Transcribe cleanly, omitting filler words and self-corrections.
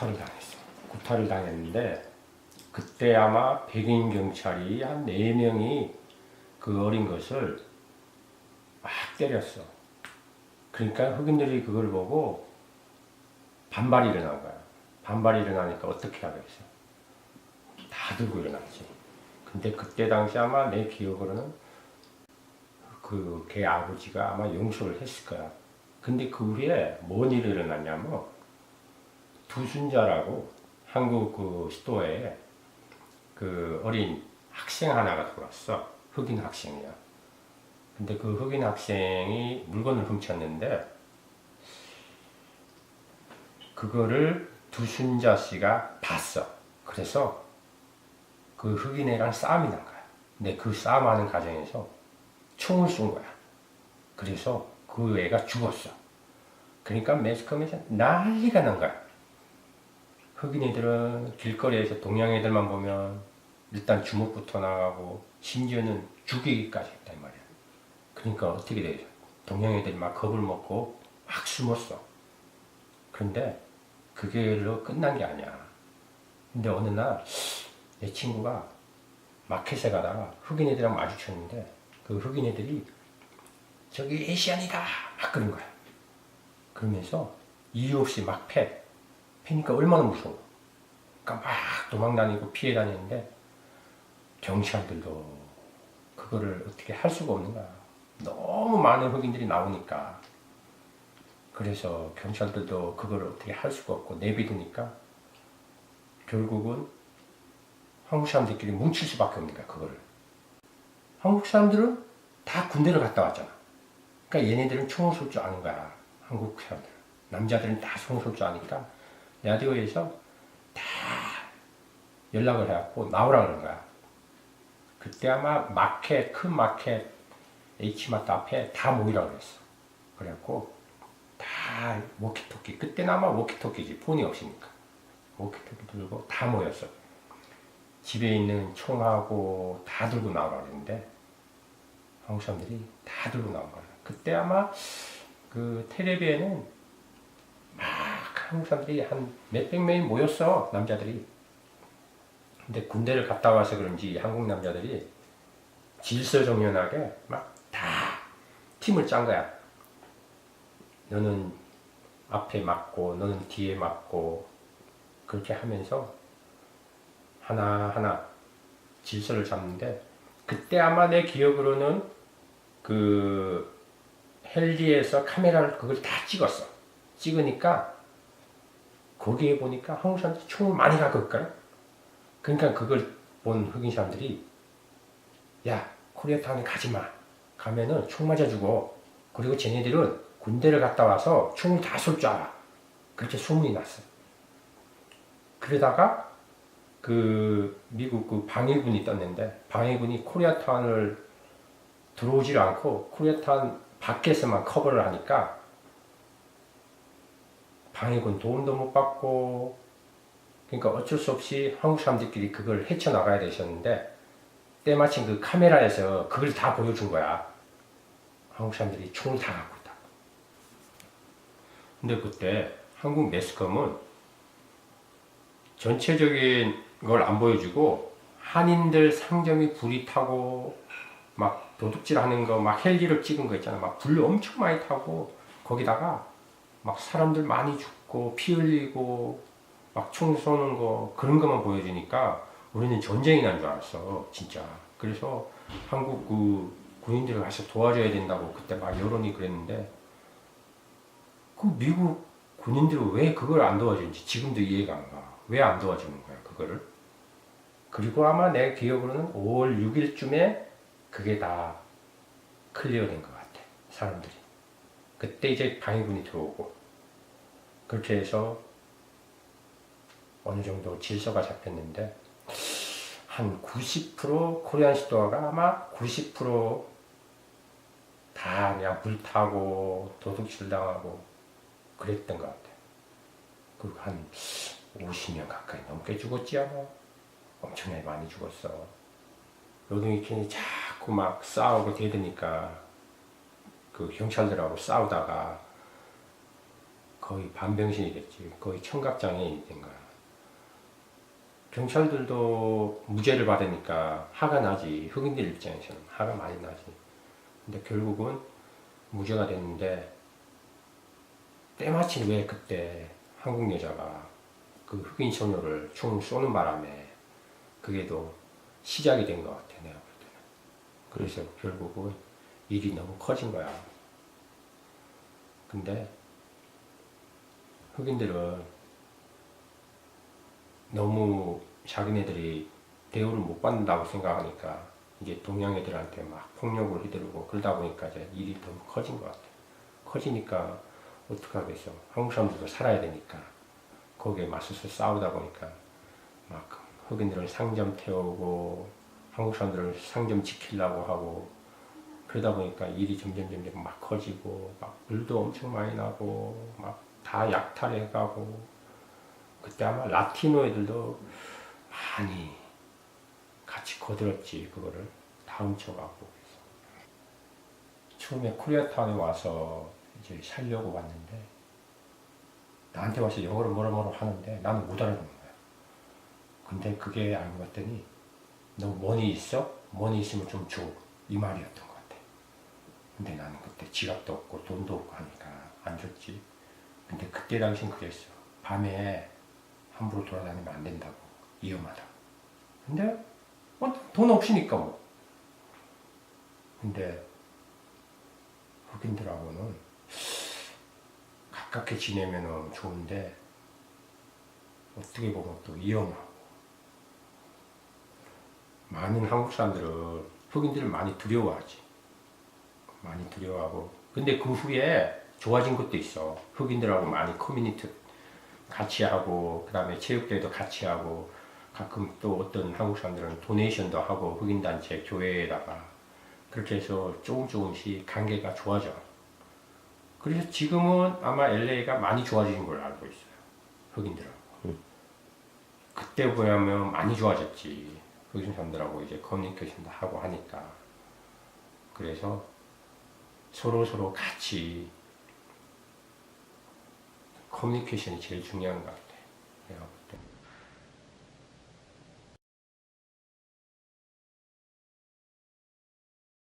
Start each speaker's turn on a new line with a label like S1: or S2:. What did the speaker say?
S1: 구타를 당했어. 구타를 당했는데 그때 아마 백인 경찰이 한 4명이 그 어린 것을 막 때렸어. 그러니까 흑인들이 그걸 보고 반발이 일어난 거야. 반발이 일어나니까 어떻게 하겠어? 다 들고 일어났지. 근데 그때 당시 아마 내 기억으로는 그 걔 아버지가 아마 용서를 했을 거야. 근데 그 후에 뭔 일이 일어났냐면 두순자라고 한국 그 수도에 그 어린 학생 하나가 들어왔어. 흑인 학생이야. 근데 그 흑인 학생이 물건을 훔쳤는데 그거를 두순자 씨가 봤어. 그래서 그 흑인애랑 싸움이 난 거야. 근데 그 싸움하는 과정에서 총을 쏜 거야. 그래서 그 애가 죽었어. 그러니까 매스컴에서 난리가 난 거야. 흑인 애들은 길거리에서 동양 애들만 보면 일단 주먹부터 나가고 심지어는 죽이기까지 했단 말이야. 그러니까 어떻게 되죠? 동양 애들이 막 겁을 먹고 막 숨었어. 그런데 그게로 끝난 게 아니야. 근데 어느 날 내 친구가 마켓에 가다가 흑인 애들이랑 마주쳤는데 그 흑인 애들이 저기 에이시안이다 막 그런 거야. 그러면서 이유 없이 막 패니까 얼마나 무서워. 그러니까 막 도망 다니고 피해 다니는데 경찰들도 그거를 어떻게 할 수가 없는 거야. 너무 많은 흑인들이 나오니까. 그래서 경찰들도 그걸 어떻게 할 수가 없고 내비두니까 결국은 한국 사람들끼리 뭉칠 수밖에 없는 거야, 그거를. 한국 사람들은 다 군대를 갔다 왔잖아. 그러니까 얘네들은 총을 쏠 줄 아는 거야, 한국 사람들. 남자들은 다 총을 쏠 줄 아니까 라디오에서 다 연락을 해갖고 나오라 그런 거야. 그때 아마 마켓, 큰 마켓, H마트 앞에 다 모이라 그랬어. 그래갖고 다 워키토키, 그때는 아마 워키토키지, 폰이 없으니까. 워키토키 들고 다 모였어. 집에 있는 총하고 다 들고 나오라 그랬는데 한국 사람들이 다 들고 나온 거야. 그때 아마 그 텔레비에는 막 한국 사람들이 한 몇백 명이 모였어, 남자들이. 근데 군대를 갔다 와서 그런지 한국 남자들이 질서정연하게 막 다 팀을 짠 거야. 너는 앞에 맞고 너는 뒤에 맞고 그렇게 하면서 하나하나 질서를 잡는데 그때 아마 내 기억으로는 그 헬기에서 카메라를 그걸 다 찍었어. 찍으니까 거기에 보니까 한국 사람들이 총을 많이 갖고 있거든. 그러니까 그걸 본 흑인 사람들이 야, 코리아타운에 가지마. 가면은 총 맞아주고 그리고 쟤네들은 군대를 갔다 와서 총을 다 쏠 줄 알아. 그렇게 소문이 났어. 그러다가 그 미국 그 방위군이 떴는데 방위군이 코리아타운을 들어오질 않고 코리아타운 밖에서만 커버를 하니까 방위군 도움도 못 받고 그러니까 어쩔 수 없이 한국 사람들끼리 그걸 헤쳐나가야 되셨는데 때마침 그 카메라에서 그걸 다 보여준 거야. 한국 사람들이 총을 다 갖고 있다. 근데 그때 한국 매스컴은 전체적인 걸 안 보여주고 한인들 상점이 불이 타고 막 도둑질 하는 거 막 헬기를 찍은 거 있잖아. 막 불 엄청 많이 타고 거기다가 막 사람들 많이 죽고 피 흘리고 막 총 쏘는 거 그런 것만 보여주니까 우리는 전쟁이 난 줄 알았어, 진짜. 그래서 한국 그 군인들을 가서 도와줘야 된다고 그때 막 여론이 그랬는데 그 미국 군인들은 왜 그걸 안 도와주는지 지금도 이해가 안 가. 왜 안 도와주는 거야, 그거를? 그리고 아마 내 기억으로는 5월 6일쯤에 그게 다 클리어된 것 같아, 사람들이. 그때 이제 방위군이 들어오고 그렇게 해서 어느 정도 질서가 잡혔는데 한 90% 코리안 시도어가 아마 90% 다 그냥 불타고 도둑질 당하고 그랬던 것 같아. 그 한 50명 가까이 넘게 죽었지 아마. 엄청나게 많이 죽었어. 노동이캔이 자꾸 막 싸우고 대드니까 그 경찰들하고 싸우다가 그 거의 반병신이 됐지. 거의 청각장애인이 된 거야. 경찰들도 무죄를 받으니까 화가 나지. 흑인들 입장에서는 화가 많이 나지. 근데 결국은 무죄가 됐는데 때마침 왜 그때 한국 여자가 그 흑인 소녀를 총을 쏘는 바람에 그게 또 시작이 된 것 같아, 내가 볼 때는. 그래서 결국은 일이 너무 커진 거야. 근데 흑인들은 너무 자기네들이 대우를 못 받는다고 생각하니까 이제 동양 애들한테 막 폭력을 휘두르고 그러다 보니까 이제 일이 너무 커진 것 같아. 커지니까 어떡하겠어. 한국 사람들도 살아야 되니까 거기에 맞서서 싸우다 보니까 막 흑인들은 상점 태우고 한국 사람들은 상점 지키려고 하고 그러다 보니까 일이 점점 막 커지고 막 물도 엄청 많이 나고 막 다 약탈해 가고 그때 아마 라티노 애들도 많이 같이 거들었지. 그거를 다 훔쳐가고. 처음에 코리아타운에 와서 이제 살려고 왔는데 나한테 와서 영어로 뭐라 하는데 나는 못 알아듣는 거야. 근데 그게 알고 봤더니 너 머니 있어? 머니 있으면 좀 줘. 이 말이었던 것 같아. 근데 나는 그때 지갑도 없고 돈도 없고 하니까 안 줬지. 근데 그때 당시엔 그랬어. 밤에 함부로 돌아다니면 안 된다고. 위험하다고. 근데 돈 없으니까 뭐. 근데 흑인들하고는 가깝게 지내면 좋은데 어떻게 보면 또 위험하고. 많은 한국 사람들은 흑인들을 많이 두려워하지. 많이 두려워하고. 근데 그 후에 좋아진 것도 있어. 흑인들하고 많이 커뮤니티 같이 하고, 그 다음에 체육대회도 같이 하고, 가끔 또 어떤 한국 사람들은 도네이션도 하고, 흑인단체 교회에다가. 그렇게 해서 조금씩 관계가 좋아져. 그래서 지금은 아마 LA가 많이 좋아진 걸로 알고 있어요. 흑인들하고. 그때 보면 많이 좋아졌지. 흑인 사람들하고 이제 커뮤니케이션도 하고 하니까. 그래서 서로 같이 커뮤니케이션이 제일 중요한 것 같아.